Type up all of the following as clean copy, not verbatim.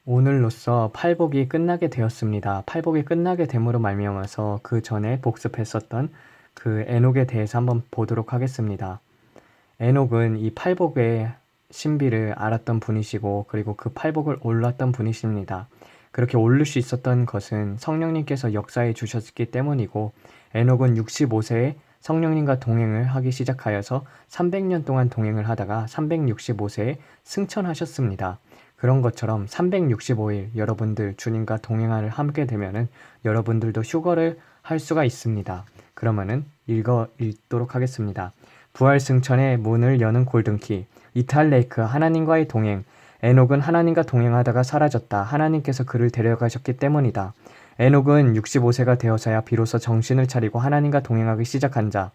오늘로써 팔복이 끝나게 되었습니다. 팔복이 끝나게 됨으로 말미암아서 그 전에 복습했었던 그 에녹에 대해서 한번 보도록 하겠습니다. 에녹은 이 팔복의 신비를 알았던 분이시고 그리고 그 팔복을 올랐던 분이십니다. 그렇게 오를 수 있었던 것은 성령님께서 역사해 주셨기 때문이고, 에녹은 65세에 성령님과 동행을 하기 시작하여서 300년 동안 동행을 하다가 365세에 승천하셨습니다. 그런 것처럼 365일 여러분들 주님과 동행을 하게 되면은 여러분들도 휴거를 할 수가 있습니다. 그러면은 읽도록 하겠습니다. 부활 승천의 문을 여는 골든키. 이탈 레이크. 하나님과의 동행. 에녹은 하나님과 동행하다가 사라졌다. 하나님께서 그를 데려가셨기 때문이다. 에녹은 65세가 되어서야 비로소 정신을 차리고 하나님과 동행하기 시작한 자.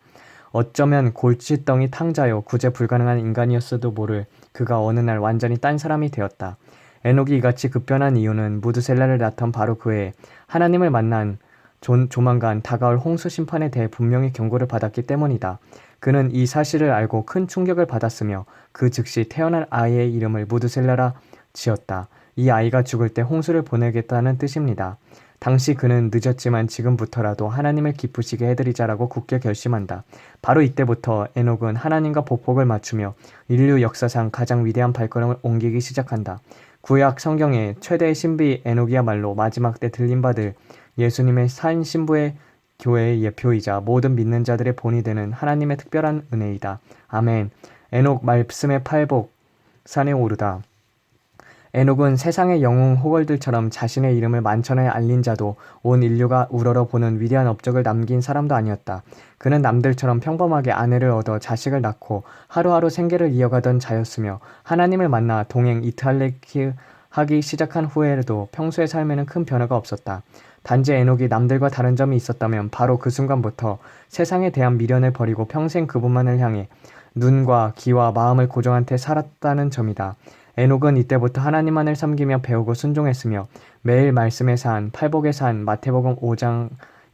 어쩌면 골칫덩이 탕자요 구제 불가능한 인간이었어도 모를 그가 어느 날 완전히 딴 사람이 되었다. 에녹이 이같이 급변한 이유는 무드셀라를 낳던 바로 그해 하나님을 만난 조만간 다가올 홍수 심판에 대해 분명히 경고를 받았기 때문이다. 그는 이 사실을 알고 큰 충격을 받았으며 그 즉시 태어날 아이의 이름을 무드셀라라 지었다. 이 아이가 죽을 때 홍수를 보내겠다는 뜻입니다. 당시 그는 늦었지만 지금부터라도 하나님을 기쁘시게 해드리자라고 굳게 결심한다. 바로 이때부터 에녹은 하나님과 보폭을 맞추며 인류 역사상 가장 위대한 발걸음을 옮기기 시작한다. 구약 성경의 최대의 신비 에녹이야말로 마지막 때 들림받을 예수님의 산 신부의 교회의 예표이자 모든 믿는 자들의 본이 되는 하나님의 특별한 은혜이다. 아멘. 에녹 말씀의 팔복 산에 오르다. 에녹은 세상의 영웅 호걸들처럼 자신의 이름을 만천하에 알린 자도 온 인류가 우러러 보는 위대한 업적을 남긴 사람도 아니었다. 그는 남들처럼 평범하게 아내를 얻어 자식을 낳고 하루하루 생계를 이어가던 자였으며 하나님을 만나 동행 이탈레키 하기 시작한 후에도 평소의 삶에는 큰 변화가 없었다. 단지 에녹이 남들과 다른 점이 있었다면 바로 그 순간부터 세상에 대한 미련을 버리고 평생 그분만을 향해 눈과 귀와 마음을 고정한 채 살았다는 점이다. 에녹은 이때부터 하나님만을 섬기며 배우고 순종했으며 매일 말씀의 산, 팔복의 산, 마태복음 5장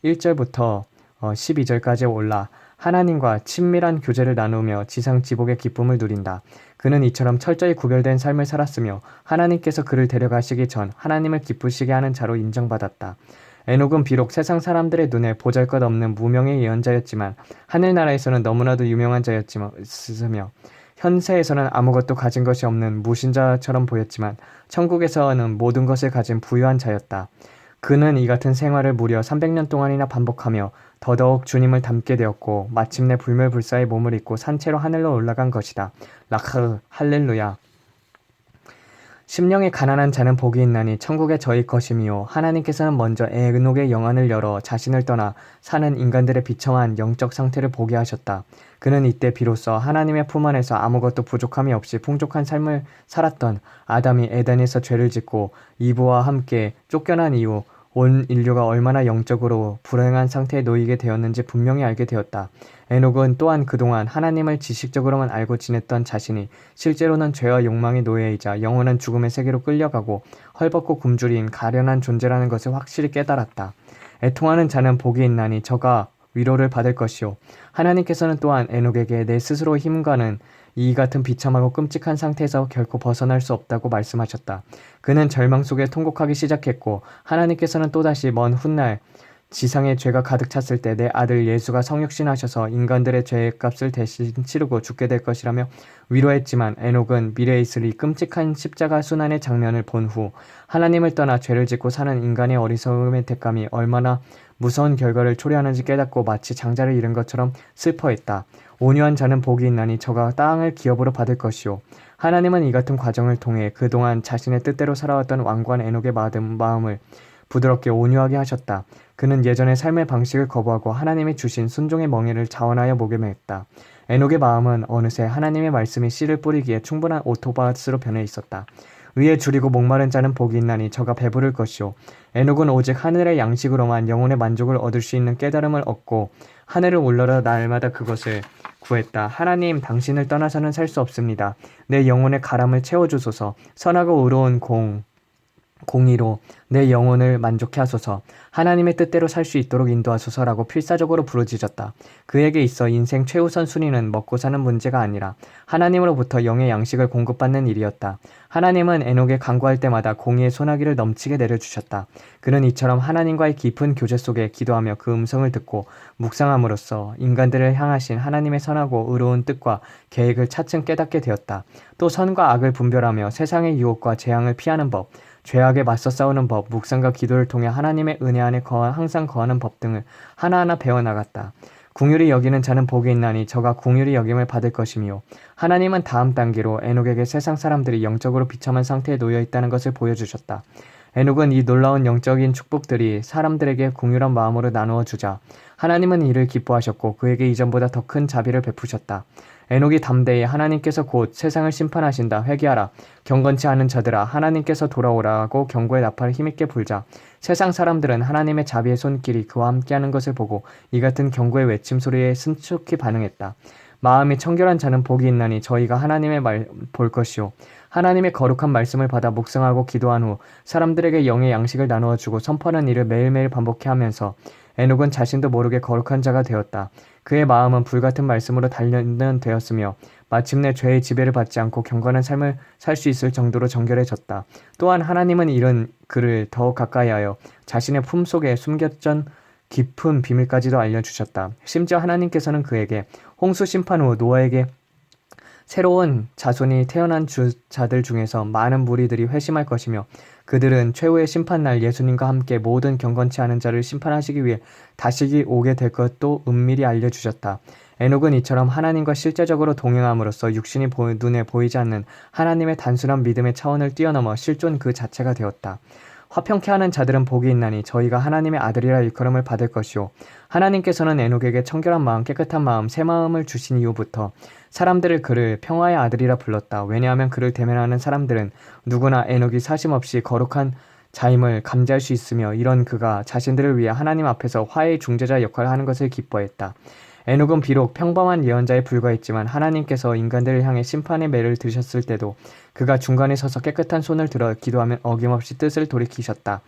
1절부터 12절까지 올라 하나님과 친밀한 교제를 나누며 지상지복의 기쁨을 누린다. 그는 이처럼 철저히 구별된 삶을 살았으며 하나님께서 그를 데려가시기 전 하나님을 기쁘시게 하는 자로 인정받았다. 에녹은 비록 세상 사람들의 눈에 보잘것없는 무명의 예언자였지만 하늘나라에서는 너무나도 유명한 자였으며 현세에서는 아무것도 가진 것이 없는 무신자처럼 보였지만 천국에서는 모든 것을 가진 부유한 자였다. 그는 이 같은 생활을 무려 300년 동안이나 반복하며 더더욱 주님을 닮게 되었고 마침내 불멸불사의 몸을 입고 산채로 하늘로 올라간 것이다. 라크 할렐루야. 심령이 가난한 자는 복이 있나니 천국의 저희 것이미요. 하나님께서는 먼저 에녹의 영안을 열어 자신을 떠나 사는 인간들의 비참한 영적 상태를 보게 하셨다. 그는 이때 비로소 하나님의 품 안에서 아무것도 부족함이 없이 풍족한 삶을 살았던 아담이 에덴에서 죄를 짓고 이브와 함께 쫓겨난 이후 온 인류가 얼마나 영적으로 불행한 상태에 놓이게 되었는지 분명히 알게 되었다. 에녹은 또한 그동안 하나님을 지식적으로만 알고 지냈던 자신이 실제로는 죄와 욕망의 노예이자 영원한 죽음의 세계로 끌려가고 헐벗고 굶주린 가련한 존재라는 것을 확실히 깨달았다. 애통하는 자는 복이 있나니 저가 위로를 받을 것이요. 하나님께서는 또한 에녹에게 내 스스로의 힘과는 이 같은 비참하고 끔찍한 상태에서 결코 벗어날 수 없다고 말씀하셨다. 그는 절망 속에 통곡하기 시작했고 하나님께서는 또다시 먼 훗날 지상에 죄가 가득 찼을 때 내 아들 예수가 성육신하셔서 인간들의 죄값을 대신 치르고 죽게 될 것이라며 위로했지만 에녹은 미래에 있을 이 끔찍한 십자가 순환의 장면을 본 후 하나님을 떠나 죄를 짓고 사는 인간의 어리석음의 대감이 얼마나 무서운 결과를 초래하는지 깨닫고 마치 장자를 잃은 것처럼 슬퍼했다. 온유한 자는 복이 있나니 저가 땅을 기업으로 받을 것이요. 하나님은 이 같은 과정을 통해 그동안 자신의 뜻대로 살아왔던 완고한 에녹의 마음을 부드럽게 온유하게 하셨다. 그는 예전의 삶의 방식을 거부하고 하나님이 주신 순종의 멍에를 자원하여 목임했다. 에녹의 마음은 어느새 하나님의 말씀이 씨를 뿌리기에 충분한 오토바스로 변해 있었다. 의에 줄이고 목마른 자는 복이 있나니 저가 배부를 것이요. 에녹은 오직 하늘의 양식으로만 영혼의 만족을 얻을 수 있는 깨달음을 얻고 하늘을 올라라 날마다 그것을 구했다. 하나님, 당신을 떠나서는 살 수 없습니다. 내 영혼의 가람을 채워주소서. 선하고 의로운 공 공의로 내 영혼을 만족해 하소서. 하나님의 뜻대로 살 수 있도록 인도하소서라고 필사적으로 부르짖었다. 그에게 있어 인생 최우선 순위는 먹고 사는 문제가 아니라 하나님으로부터 영의 양식을 공급받는 일이었다. 하나님은 에녹에 간구할 때마다 공의의 소나기를 넘치게 내려주셨다. 그는 이처럼 하나님과의 깊은 교제 속에 기도하며 그 음성을 듣고 묵상함으로써 인간들을 향하신 하나님의 선하고 의로운 뜻과 계획을 차츰 깨닫게 되었다. 또 선과 악을 분별하며 세상의 유혹과 재앙을 피하는 법, 죄악에 맞서 싸우는 법, 묵상과 기도를 통해 하나님의 은혜 안에 항상 거하는 법 등을 하나하나 배워나갔다. 긍휼히 여기는 자는 복이 있나니 저가 긍휼히 여김을 받을 것이며, 하나님은 다음 단계로 에녹에게 세상 사람들이 영적으로 비참한 상태에 놓여 있다는 것을 보여주셨다. 에녹은 이 놀라운 영적인 축복들이 사람들에게 긍휼한 마음으로 나누어 주자 하나님은 이를 기뻐하셨고 그에게 이전보다 더 큰 자비를 베푸셨다. 에녹이 담대히 하나님께서 곧 세상을 심판하신다. 회개하라. 경건치 않은 자들아 하나님께서 돌아오라고 경고의 나팔을 힘있게 불자 세상 사람들은 하나님의 자비의 손길이 그와 함께하는 것을 보고 이 같은 경고의 외침 소리에 신속히 반응했다. 마음이 청결한 자는 복이 있나니 저희가 하나님의 말 볼 것이요 하나님의 거룩한 말씀을 받아 묵상하고 기도한 후 사람들에게 영의 양식을 나누어 주고 선포하는 일을 매일매일 반복해 하면서 에녹은 자신도 모르게 거룩한 자가 되었다. 그의 마음은 불같은 말씀으로 단련되었으며 마침내 죄의 지배를 받지 않고 경건한 삶을 살 수 있을 정도로 정결해졌다. 또한 하나님은 이런 그를 더욱 가까이하여 자신의 품속에 숨겼던 깊은 비밀까지도 알려주셨다. 심지어 하나님께서는 그에게 홍수 심판 후 노아에게 새로운 자손이 태어난 자들 중에서 많은 무리들이 회심할 것이며 그들은 최후의 심판날 예수님과 함께 모든 경건치 않은 자를 심판하시기 위해 다시 오게 될 것도 은밀히 알려주셨다. 에녹은 이처럼 하나님과 실제적으로 동행함으로써 육신이 눈에 보이지 않는 하나님의 단순한 믿음의 차원을 뛰어넘어 실존 그 자체가 되었다. 화평케 하는 자들은 복이 있나니 저희가 하나님의 아들이라 일컬음을 받을 것이요 하나님께서는 에녹에게 청결한 마음, 깨끗한 마음, 새 마음을 주신 이후부터 사람들을 그를 평화의 아들이라 불렀다. 왜냐하면 그를 대면하는 사람들은 누구나 에녹이 사심없이 거룩한 자임을 감지할 수 있으며 이런 그가 자신들을 위해 하나님 앞에서 화해의 중재자 역할을 하는 것을 기뻐했다. 에녹은 비록 평범한 예언자에 불과했지만 하나님께서 인간들을 향해 심판의 매를 드셨을 때도 그가 중간에 서서 깨끗한 손을 들어 기도하면 어김없이 뜻을 돌이키셨다.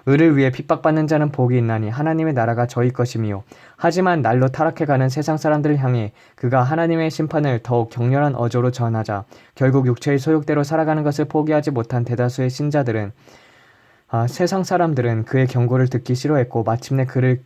의를 위해 핍박받는 자는 복이 있나니 하나님의 나라가 저희 것이며 하지만 날로 타락해가는 세상 사람들을 향해 그가 하나님의 심판을 더욱 격렬한 어조로 전하자 결국 육체의 소욕대로 살아가는 것을 포기하지 못한 대다수의 신자들은 세상 사람들은 그의 경고를 듣기 싫어했고 마침내 그를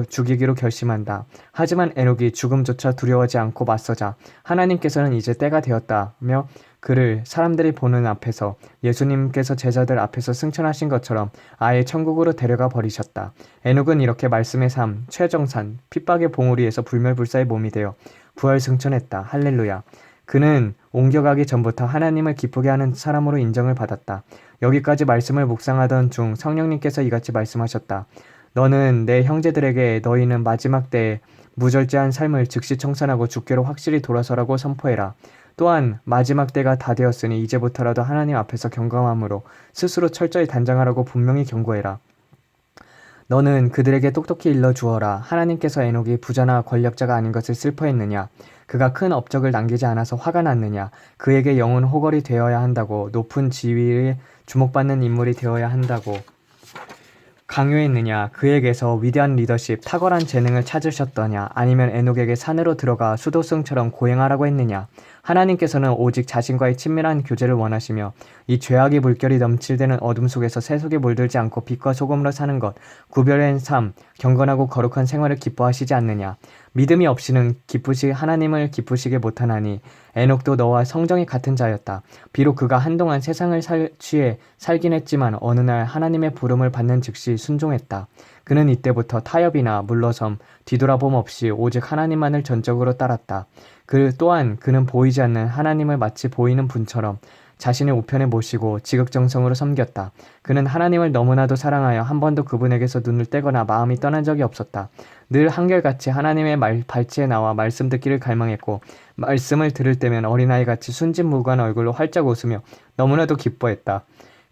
죽이기로 결심한다. 하지만 에녹이 죽음조차 두려워하지 않고 맞서자 하나님께서는 이제 때가 되었다며 그를 사람들이 보는 앞에서 예수님께서 제자들 앞에서 승천하신 것처럼 아예 천국으로 데려가 버리셨다. 에녹은 이렇게 말씀의 삶, 최정산, 핍박의 봉우리에서 불멸불사의 몸이 되어 부활 승천했다. 할렐루야. 그는 옮겨가기 전부터 하나님을 기쁘게 하는 사람으로 인정을 받았다. 여기까지 말씀을 묵상하던 중 성령님께서 이같이 말씀하셨다. 너는 내 형제들에게 너희는 마지막 때에 무절제한 삶을 즉시 청산하고 주께로 확실히 돌아서라고 선포해라. 또한 마지막 때가 다 되었으니 이제부터라도 하나님 앞에서 경건함으로 스스로 철저히 단장하라고 분명히 경고해라. 너는 그들에게 똑똑히 일러주어라. 하나님께서 에녹이 부자나 권력자가 아닌 것을 슬퍼했느냐? 그가 큰 업적을 남기지 않아서 화가 났느냐? 그에게 영혼 호걸이 되어야 한다고 높은 지위에 주목받는 인물이 되어야 한다고 강요했느냐? 그에게서 위대한 리더십, 탁월한 재능을 찾으셨더냐? 아니면 에녹에게 산으로 들어가 수도승처럼 고행하라고 했느냐? 하나님께서는 오직 자신과의 친밀한 교제를 원하시며 이 죄악의 물결이 넘칠대는 어둠 속에서 세속에 물들지 않고 빛과 소금으로 사는 것, 구별된 삶, 경건하고 거룩한 생활을 기뻐하시지 않느냐? 믿음이 없이는 하나님을 기쁘시게 못하나니 에녹도 너와 성정이 같은 자였다. 비록 그가 한동안 세상을 취해 살긴 했지만 어느 날 하나님의 부름을 받는 즉시 순종했다. 그는 이때부터 타협이나 물러섬, 뒤돌아봄 없이 오직 하나님만을 전적으로 따랐다. 또한 그는 보이지 않는 하나님을 마치 보이는 분처럼 자신의 우편에 모시고 지극정성으로 섬겼다. 그는 하나님을 너무나도 사랑하여 한 번도 그분에게서 눈을 떼거나 마음이 떠난 적이 없었다. 늘 한결같이 하나님의 발치에 나와 말씀 듣기를 갈망했고 말씀을 들을 때면 어린아이같이 순진무구한 얼굴로 활짝 웃으며 너무나도 기뻐했다.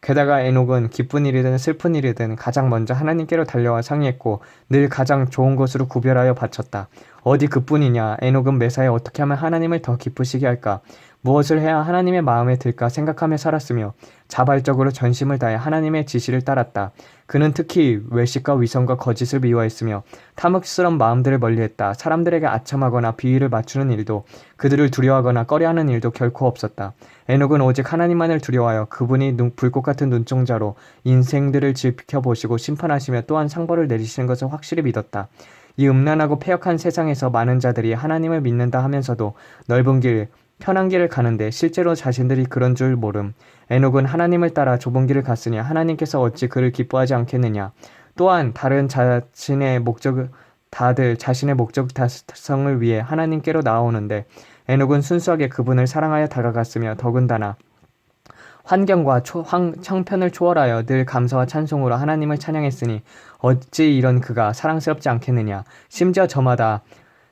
게다가 에녹은 기쁜 일이든 슬픈 일이든 가장 먼저 하나님께로 달려와 상의했고 늘 가장 좋은 것으로 구별하여 바쳤다. 어디 그뿐이냐? 에녹은 매사에 어떻게 하면 하나님을 더 기쁘시게 할까? 무엇을 해야 하나님의 마음에 들까 생각하며 살았으며 자발적으로 전심을 다해 하나님의 지시를 따랐다. 그는 특히 외식과 위선과 거짓을 미워했으며 탐욕스러운 마음들을 멀리했다. 사람들에게 아첨하거나 비위를 맞추는 일도 그들을 두려워하거나 꺼려하는 일도 결코 없었다. 에녹은 오직 하나님만을 두려워하여 그분이 불꽃 같은 눈동자로 인생들을 지켜보시고 심판하시며 또한 상벌을 내리시는 것을 확실히 믿었다. 이 음란하고 패역한 세상에서 많은 자들이 하나님을 믿는다 하면서도 넓은 길, 편한 길을 가는데 실제로 자신들이 그런 줄 모름. 에녹은 하나님을 따라 좁은 길을 갔으니 하나님께서 어찌 그를 기뻐하지 않겠느냐. 또한 다들 자신의 목적 달성을 위해 하나님께로 나아오는데 에녹은 순수하게 그분을 사랑하여 다가갔으며 더군다나 환경과 형편을 초월하여 늘 감사와 찬송으로 하나님을 찬양했으니 어찌 이런 그가 사랑스럽지 않겠느냐. 심지어 저마다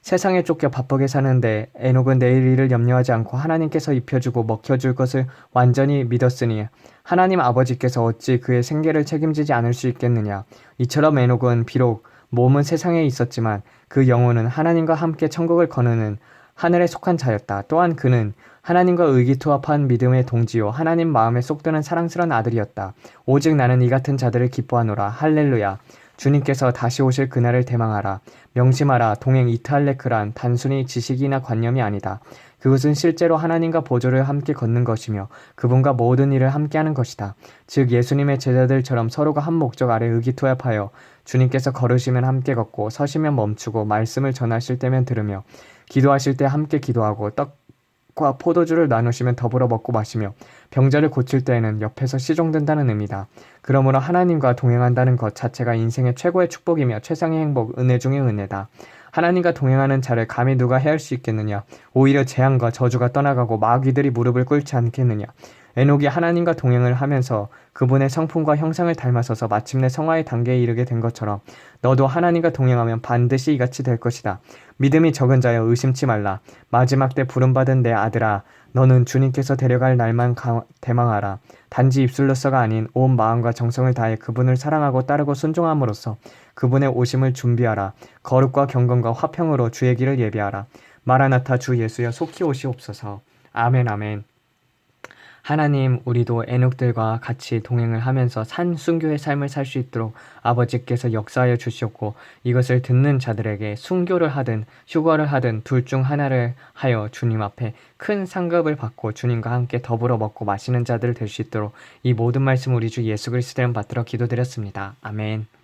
세상에 쫓겨 바쁘게 사는데 에녹은 내일 일을 염려하지 않고 하나님께서 입혀주고 먹혀줄 것을 완전히 믿었으니 하나님 아버지께서 어찌 그의 생계를 책임지지 않을 수 있겠느냐. 이처럼 에녹은 비록 몸은 세상에 있었지만 그 영혼은 하나님과 함께 천국을 거느는 하늘에 속한 자였다. 또한 그는 하나님과 의기투합한 믿음의 동지요 하나님 마음에 쏙 드는 사랑스러운 아들이었다. 오직 나는 이 같은 자들을 기뻐하노라. 할렐루야. 주님께서 다시 오실 그날을 대망하라. 명심하라. 동행 이탈레크란 단순히 지식이나 관념이 아니다. 그것은 실제로 하나님과 보조를 함께 걷는 것이며 그분과 모든 일을 함께하는 것이다. 즉 예수님의 제자들처럼 서로가 한 목적 아래 의기투합하여 주님께서 걸으시면 함께 걷고 서시면 멈추고 말씀을 전하실 때면 들으며 기도하실 때 함께 기도하고 떡과 포도주를 나누시면 더불어 먹고 마시며 병자를 고칠 때에는 옆에서 시종든다는 의미다. 그러므로 하나님과 동행한다는 것 자체가 인생의 최고의 축복이며 최상의 행복, 은혜 중의 은혜다. 하나님과 동행하는 자를 감히 누가 해할 수 있겠느냐. 오히려 재앙과 저주가 떠나가고 마귀들이 무릎을 꿇지 않겠느냐. 에녹이 하나님과 동행을 하면서 그분의 성품과 형상을 닮아서서 마침내 성화의 단계에 이르게 된 것처럼 너도 하나님과 동행하면 반드시 이같이 될 것이다. 믿음이 적은 자여 의심치 말라. 마지막 때 부름받은 내 아들아, 너는 주님께서 데려갈 날만 대망하라. 단지 입술로서가 아닌 온 마음과 정성을 다해 그분을 사랑하고 따르고 순종함으로써 그분의 오심을 준비하라. 거룩과 경건과 화평으로 주의 길을 예비하라. 마라나타 주 예수여 속히 오시옵소서. 아멘 아멘. 하나님, 우리도 에녹들과 같이 동행을 하면서 산 순교의 삶을 살 수 있도록 아버지께서 역사하여 주시옵고 이것을 듣는 자들에게 순교를 하든 휴거를 하든 둘 중 하나를 하여 주님 앞에 큰 상급을 받고 주님과 함께 더불어 먹고 마시는 자들 될 수 있도록 이 모든 말씀 우리 주 예수 그리스도 이름 받들어 기도드렸습니다. 아멘.